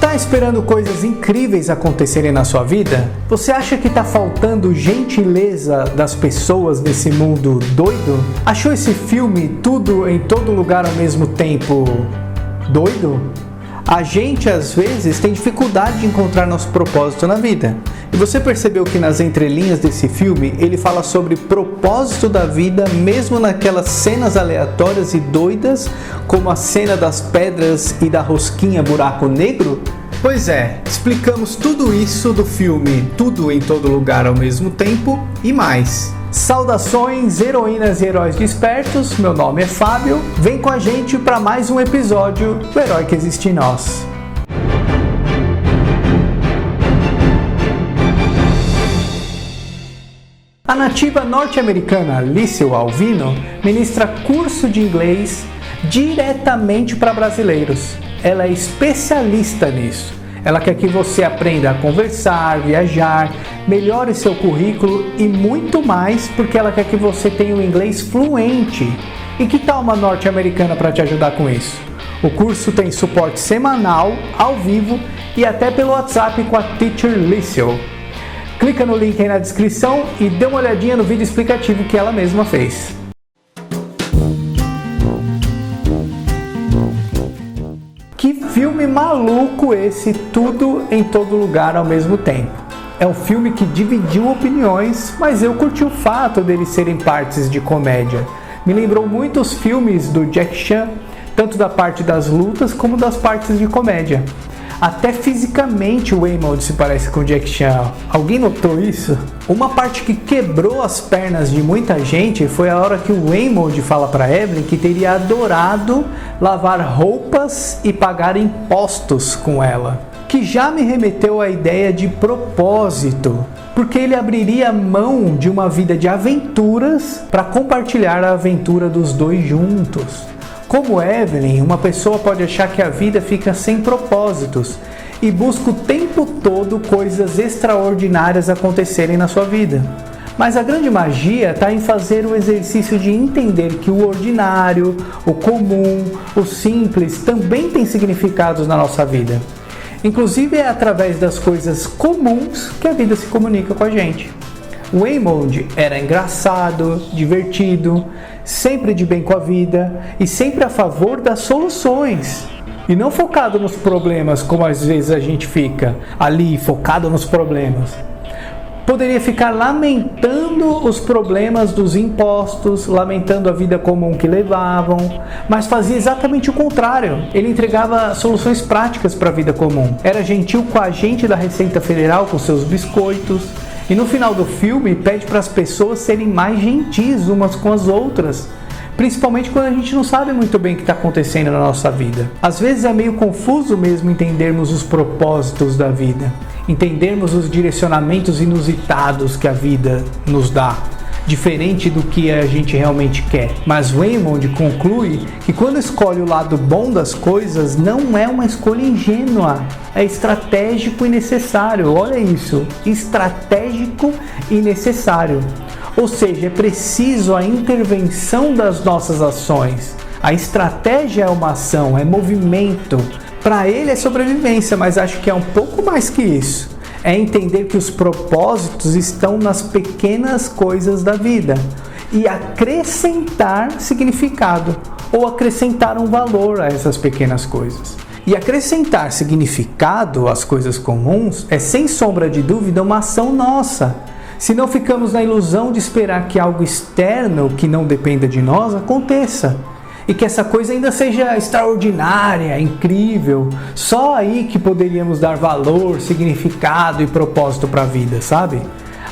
Tá esperando coisas incríveis acontecerem na sua vida? Você acha que tá faltando gentileza das pessoas nesse mundo doido? Achou esse filme Tudo em Todo Lugar ao Mesmo Tempo doido? A gente às vezes tem dificuldade de encontrar nosso propósito na vida. E você percebeu que nas entrelinhas desse filme ele fala sobre propósito da vida, mesmo naquelas cenas aleatórias e doidas, como a cena das pedras e da rosquinha buraco negro? Pois é, explicamos tudo isso do filme Tudo em Todo Lugar ao Mesmo Tempo e mais. Saudações, heroínas e heróis despertos, meu nome é Fábio, vem com a gente para mais um episódio do Herói que Existe em Nós. A nativa norte-americana Alice Alvino ministra curso de inglês diretamente para brasileiros. Ela é especialista nisso. Ela quer que você aprenda a conversar, viajar, melhore seu currículo e muito mais, porque ela quer que você tenha um inglês fluente. E que tal uma norte-americana para te ajudar com isso? O curso tem suporte semanal, ao vivo e até pelo WhatsApp com a Teacher Licio. Clica no link aí na descrição e dê uma olhadinha no vídeo explicativo que ela mesma fez. Que filme maluco esse, Tudo em Todo Lugar ao Mesmo Tempo. É um filme que dividiu opiniões, mas eu curti o fato deles serem partes de comédia. Me lembrou muito os filmes do Jack Chan, tanto da parte das lutas como das partes de comédia. Até fisicamente o Waymond se parece com o Jack Chan. Alguém notou isso? Uma parte que quebrou as pernas de muita gente foi a hora que o Waymond fala para Evelyn que teria adorado lavar roupas e pagar impostos com ela. Que já me remeteu à ideia de propósito, porque ele abriria mão de uma vida de aventuras para compartilhar a aventura dos dois juntos. Como Evelyn, uma pessoa pode achar que a vida fica sem propósitos e busca o tempo todo coisas extraordinárias acontecerem na sua vida. Mas a grande magia está em fazer o exercício de entender que o ordinário, o comum, o simples também tem significados na nossa vida. Inclusive é através das coisas comuns que a vida se comunica com a gente. O Waymond era engraçado, divertido, sempre de bem com a vida e sempre a favor das soluções. E não focado nos problemas, como às vezes a gente fica ali, focado nos problemas. Poderia ficar lamentando os problemas dos impostos, lamentando a vida comum que levavam, mas fazia exatamente o contrário. Ele entregava soluções práticas para a vida comum. Era gentil com a agente da Receita Federal com seus biscoitos. E no final do filme pede para as pessoas serem mais gentis umas com as outras, principalmente quando a gente não sabe muito bem o que está acontecendo na nossa vida. Às vezes é meio confuso mesmo entendermos os propósitos da vida, entendermos os direcionamentos inusitados que a vida nos dá, diferente do que a gente realmente quer. Mas Waymond conclui que quando escolhe o lado bom das coisas, não é uma escolha ingênua, é estratégico e necessário. Olha isso, estratégico e necessário. Ou seja, é preciso a intervenção das nossas ações. A estratégia é uma ação, é movimento. Para ele é sobrevivência, mas acho que é um pouco mais que isso. É entender que os propósitos estão nas pequenas coisas da vida e acrescentar significado ou acrescentar um valor a essas pequenas coisas. E acrescentar significado às coisas comuns é, sem sombra de dúvida, uma ação nossa. Se não ficamos na ilusão de esperar que algo externo que não dependa de nós aconteça. E que essa coisa ainda seja extraordinária, incrível. Só aí que poderíamos dar valor, significado e propósito para a vida, sabe?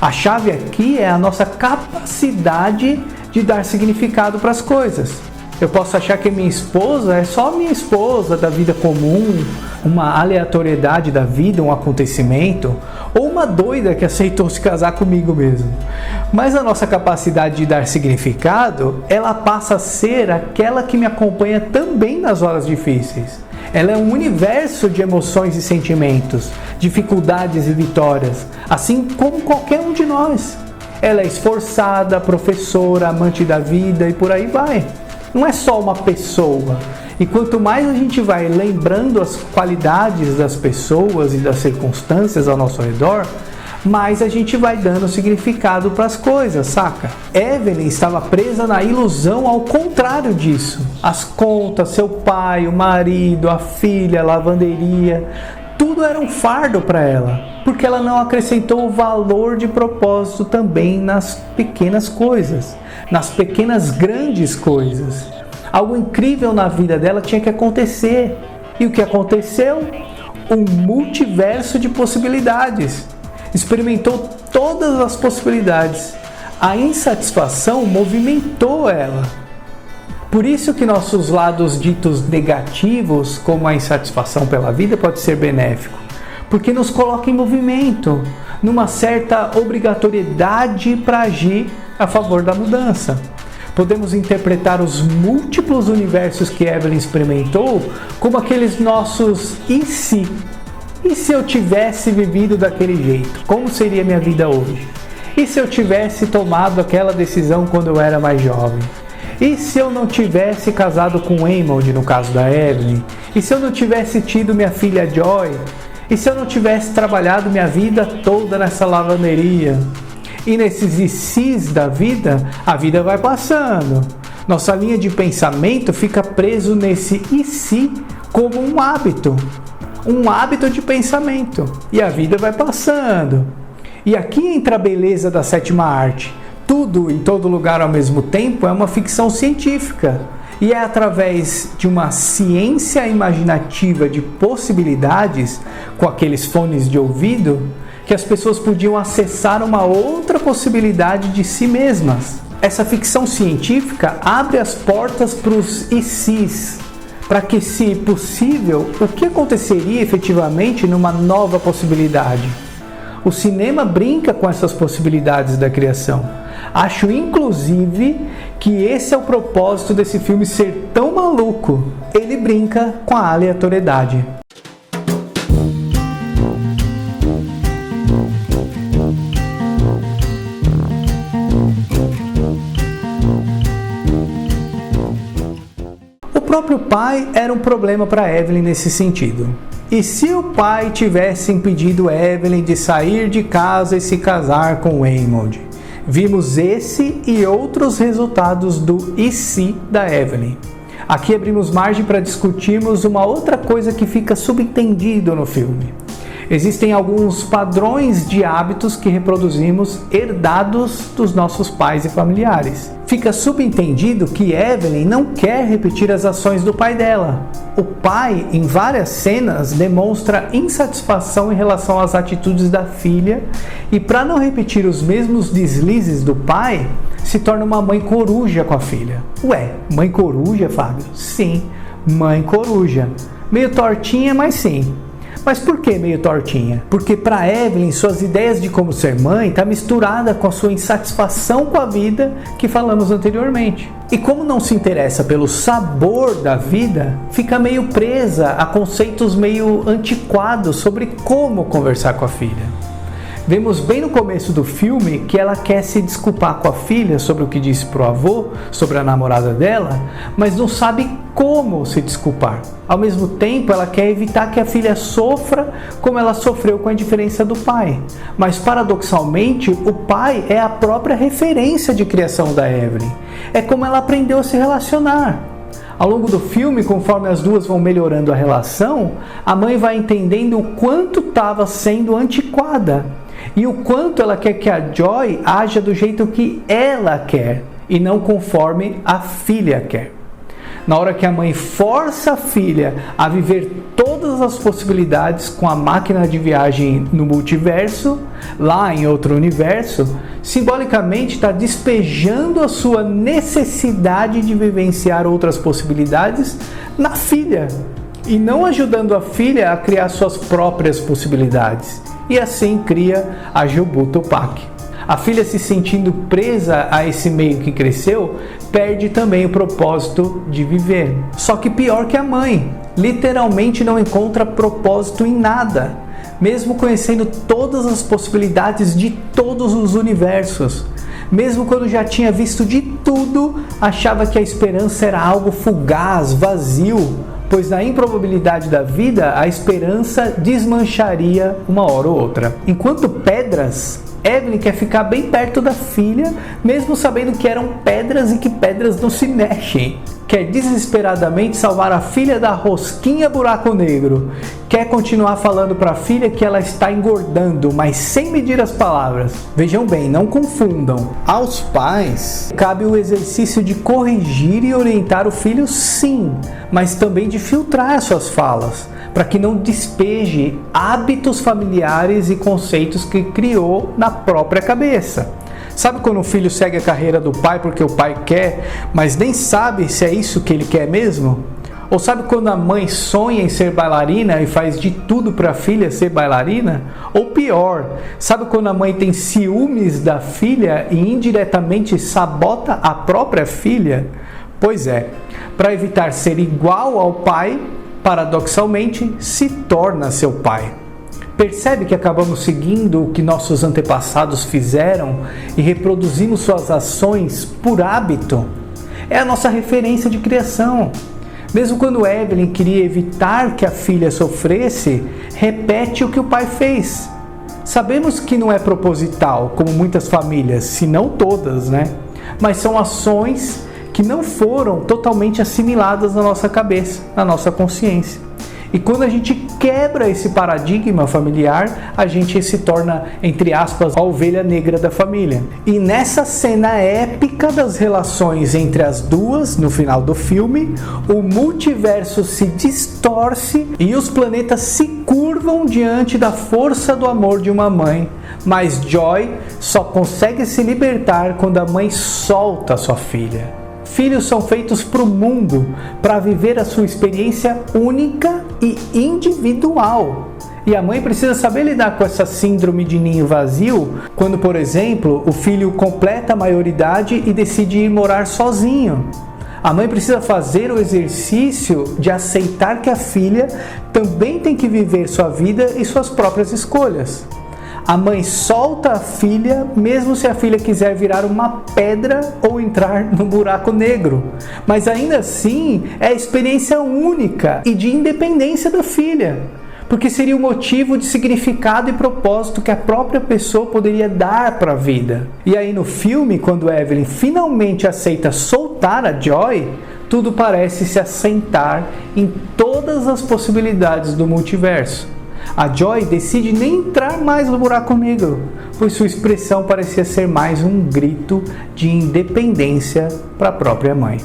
A chave aqui é a nossa capacidade de dar significado para as coisas. Eu posso achar que minha esposa é só minha esposa da vida comum, uma aleatoriedade da vida, um acontecimento, ou uma doida que aceitou se casar comigo mesmo. Mas a nossa capacidade de dar significado, ela passa a ser aquela que me acompanha também nas horas difíceis. Ela é um universo de emoções e sentimentos, dificuldades e vitórias, assim como qualquer um de nós. Ela é esforçada, professora, amante da vida e por aí vai. Não é só uma pessoa. E quanto mais a gente vai lembrando as qualidades das pessoas e das circunstâncias ao nosso redor, mais a gente vai dando significado para as coisas, saca? Evelyn estava presa na ilusão ao contrário disso. As contas, seu pai, o marido, a filha, a lavanderia, tudo era um fardo para ela, porque ela não acrescentou o valor de propósito também nas pequenas coisas, nas pequenas grandes coisas. Algo incrível na vida dela tinha que acontecer. E o que aconteceu? Um multiverso de possibilidades. Experimentou todas as possibilidades. A insatisfação movimentou ela. Por isso que nossos lados ditos negativos, como a insatisfação pela vida, pode ser benéfico. Porque nos coloca em movimento, numa certa obrigatoriedade para agir a favor da mudança. Podemos interpretar os múltiplos universos que Evelyn experimentou como aqueles nossos e se? E se eu tivesse vivido daquele jeito? Como seria minha vida hoje? E se eu tivesse tomado aquela decisão quando eu era mais jovem? E se eu não tivesse casado com Raymond, no caso da Evelyn? E se eu não tivesse tido minha filha Joy? E se eu não tivesse trabalhado minha vida toda nessa lavanderia? E nesses e se's da vida, a vida vai passando. Nossa linha de pensamento fica preso nesse e se como um hábito de pensamento. E a vida vai passando. E aqui entra a beleza da sétima arte. Tudo em todo lugar ao mesmo tempo é uma ficção científica. E é através de uma ciência imaginativa de possibilidades, com aqueles fones de ouvido, que as pessoas podiam acessar uma outra possibilidade de si mesmas. Essa ficção científica abre as portas para os e se's, para que, se possível, o que aconteceria efetivamente numa nova possibilidade. O cinema brinca com essas possibilidades da criação. Acho, inclusive, que esse é o propósito desse filme ser tão maluco. Ele brinca com a aleatoriedade. O próprio pai era um problema para Evelyn nesse sentido. E se o pai tivesse impedido Evelyn de sair de casa e se casar com Raymond? Vimos esse e outros resultados do e se da Evelyn. Aqui abrimos margem para discutirmos uma outra coisa que fica subentendido no filme. Existem alguns padrões de hábitos que reproduzimos herdados dos nossos pais e familiares. Fica subentendido que Evelyn não quer repetir as ações do pai dela. O pai, em várias cenas, demonstra insatisfação em relação às atitudes da filha e, para não repetir os mesmos deslizes do pai, se torna uma mãe coruja com a filha. Ué, mãe coruja, Fábio? Sim, mãe coruja. Meio tortinha, mas sim. Mas por que meio tortinha? Porque para Evelyn, suas ideias de como ser mãe está misturada com a sua insatisfação com a vida que falamos anteriormente. E como não se interessa pelo sabor da vida, fica meio presa a conceitos meio antiquados sobre como conversar com a filha. Vemos bem no começo do filme que ela quer se desculpar com a filha sobre o que disse pro avô, sobre a namorada dela, mas não sabe como se desculpar. Ao mesmo tempo, ela quer evitar que a filha sofra como ela sofreu com a indiferença do pai. Mas, paradoxalmente, o pai é a própria referência de criação da Evelyn. É como ela aprendeu a se relacionar. Ao longo do filme, conforme as duas vão melhorando a relação, a mãe vai entendendo o quanto estava sendo antiquada e o quanto ela quer que a Joy haja do jeito que ela quer e não conforme a filha quer. Na hora que a mãe força a filha a viver todas as possibilidades com a máquina de viagem no multiverso, lá em outro universo, simbolicamente está despejando a sua necessidade de vivenciar outras possibilidades na filha e não ajudando a filha a criar suas próprias possibilidades. E assim cria a Jubu Tupac. A filha, se sentindo presa a esse meio que cresceu, perde também o propósito de viver. Só que pior que a mãe, literalmente não encontra propósito em nada, mesmo conhecendo todas as possibilidades de todos os universos. Mesmo quando já tinha visto de tudo, achava que a esperança era algo fugaz, vazio, pois na improbabilidade da vida, a esperança desmancharia uma hora ou outra. Enquanto pedras, Evelyn quer ficar bem perto da filha, mesmo sabendo que eram pedras e que pedras não se mexem. Quer desesperadamente salvar a filha da rosquinha buraco negro. Quer continuar falando para a filha que ela está engordando, mas sem medir as palavras. Vejam bem, não confundam. Aos pais, cabe o exercício de corrigir e orientar o filho, sim, mas também de filtrar suas falas, para que não despeje hábitos familiares e conceitos que criou na própria cabeça. Sabe quando o filho segue a carreira do pai porque o pai quer, mas nem sabe se é isso que ele quer mesmo? Ou sabe quando a mãe sonha em ser bailarina e faz de tudo para a filha ser bailarina? Ou pior, sabe quando a mãe tem ciúmes da filha e indiretamente sabota a própria filha? Pois é, para evitar ser igual ao pai, paradoxalmente se torna seu pai. Percebe que acabamos seguindo o que nossos antepassados fizeram e reproduzimos suas ações por hábito? É a nossa referência de criação. Mesmo quando Evelyn queria evitar que a filha sofresse, repete o que o pai fez. Sabemos que não é proposital, como muitas famílias, se não todas, né? Mas são ações que não foram totalmente assimiladas na nossa cabeça, na nossa consciência. E quando a gente quebra esse paradigma familiar, a gente se torna, entre aspas, a ovelha negra da família. E nessa cena épica das relações entre as duas, no final do filme, o multiverso se distorce e os planetas se curvam diante da força do amor de uma mãe. Mas Joy só consegue se libertar quando a mãe solta a sua filha. Filhos são feitos para o mundo, para viver a sua experiência única e individual. E a mãe precisa saber lidar com essa síndrome de ninho vazio, quando, por exemplo, o filho completa a maioridade e decide ir morar sozinho. A mãe precisa fazer o exercício de aceitar que a filha também tem que viver sua vida e suas próprias escolhas. A mãe solta a filha, mesmo se a filha quiser virar uma pedra ou entrar no buraco negro. Mas ainda assim, é a experiência única e de independência da filha. Porque seria o motivo de significado e propósito que a própria pessoa poderia dar para a vida. E aí no filme, quando Evelyn finalmente aceita soltar a Joy, tudo parece se assentar em todas as possibilidades do multiverso. A Joy decide nem entrar mais no buraco negro, pois sua expressão parecia ser mais um grito de independência para a própria mãe.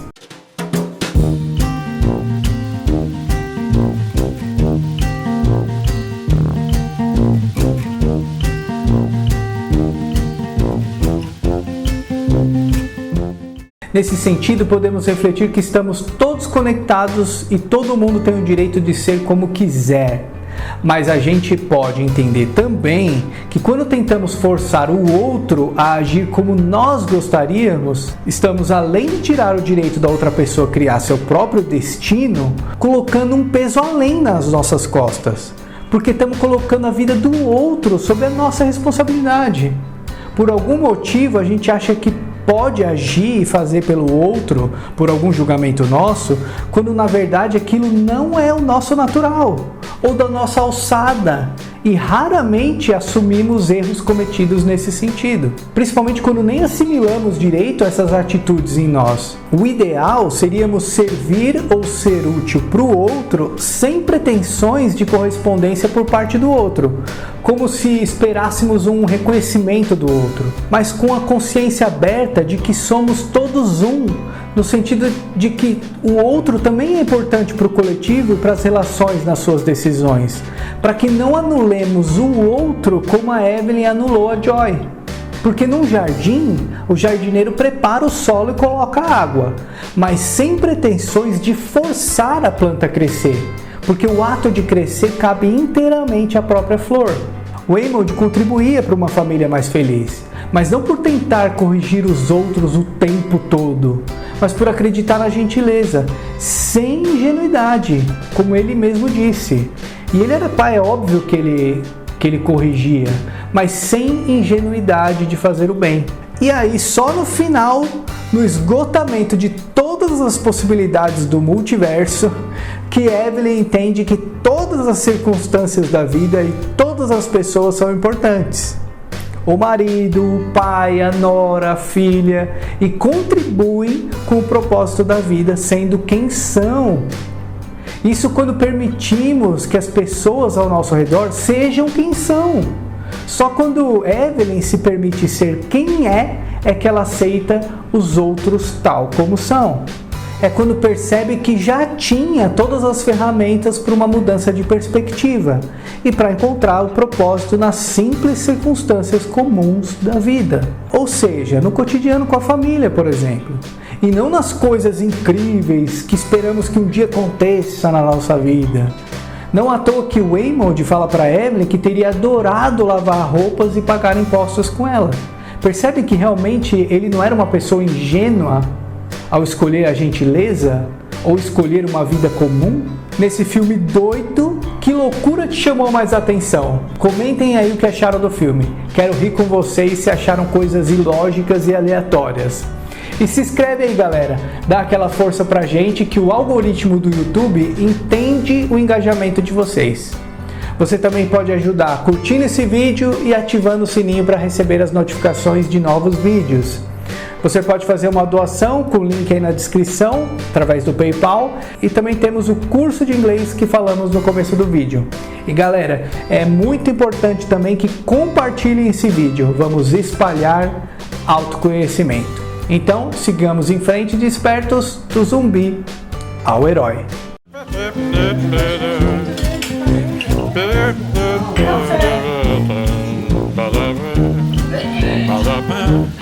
Nesse sentido, podemos refletir que estamos todos conectados e todo mundo tem o direito de ser como quiser. Mas a gente pode entender também que quando tentamos forçar o outro a agir como nós gostaríamos, estamos, além de tirar o direito da outra pessoa criar seu próprio destino, colocando um peso além nas nossas costas. Porque estamos colocando a vida do outro sob a nossa responsabilidade. Por algum motivo a gente acha que pode agir e fazer pelo outro por algum julgamento nosso, quando na verdade aquilo não é o nosso natural ou da nossa alçada, e raramente assumimos erros cometidos nesse sentido, principalmente quando nem assimilamos direito essas atitudes em nós. O ideal seríamos servir ou ser útil para o outro sem pretensões de correspondência por parte do outro, como se esperássemos um reconhecimento do outro, mas com a consciência aberta de que somos todos um, no sentido de que o outro também é importante para o coletivo e para as relações nas suas decisões, para que não anulemos o outro como a Evelyn anulou a Joy. Porque num jardim, o jardineiro prepara o solo e coloca água, mas sem pretensões de forçar a planta a crescer, porque o ato de crescer cabe inteiramente à própria flor. O Waymond contribuía para uma família mais feliz, mas não por tentar corrigir os outros o tempo todo, mas por acreditar na gentileza, sem ingenuidade, como ele mesmo disse. E ele era pai, é óbvio que ele corrigia, mas sem ingenuidade de fazer o bem. E aí, só no final, no esgotamento de todas as possibilidades do multiverso, que Evelyn entende que todas as circunstâncias da vida e todas as pessoas são importantes. O marido, o pai, a nora, a filha, e contribuem com o propósito da vida, sendo quem são. Isso quando permitimos que as pessoas ao nosso redor sejam quem são. Só quando Evelyn se permite ser quem é que ela aceita os outros tal como são. É quando percebe que já tinha todas as ferramentas para uma mudança de perspectiva e para encontrar o propósito nas simples circunstâncias comuns da vida. Ou seja, no cotidiano com a família, por exemplo. E não nas coisas incríveis que esperamos que um dia aconteça na nossa vida. Não à toa que o Waymond fala para Evelyn que teria adorado lavar roupas e pagar impostos com ela. Percebe que realmente ele não era uma pessoa ingênua ao escolher a gentileza ou escolher uma vida comum? Nesse filme doido, que loucura te chamou mais a atenção? Comentem aí o que acharam do filme. Quero rir com vocês se acharam coisas ilógicas e aleatórias. E se inscreve aí, galera, dá aquela força pra gente que o algoritmo do YouTube entende o engajamento de vocês. Você também pode ajudar curtindo esse vídeo e ativando o sininho para receber as notificações de novos vídeos. Você pode fazer uma doação com o link aí na descrição, através do PayPal, e também temos o curso de inglês que falamos no começo do vídeo. E galera, é muito importante também que compartilhem esse vídeo, vamos espalhar autoconhecimento. Então, sigamos em frente de espertos do zumbi ao herói. Ba-da-ba.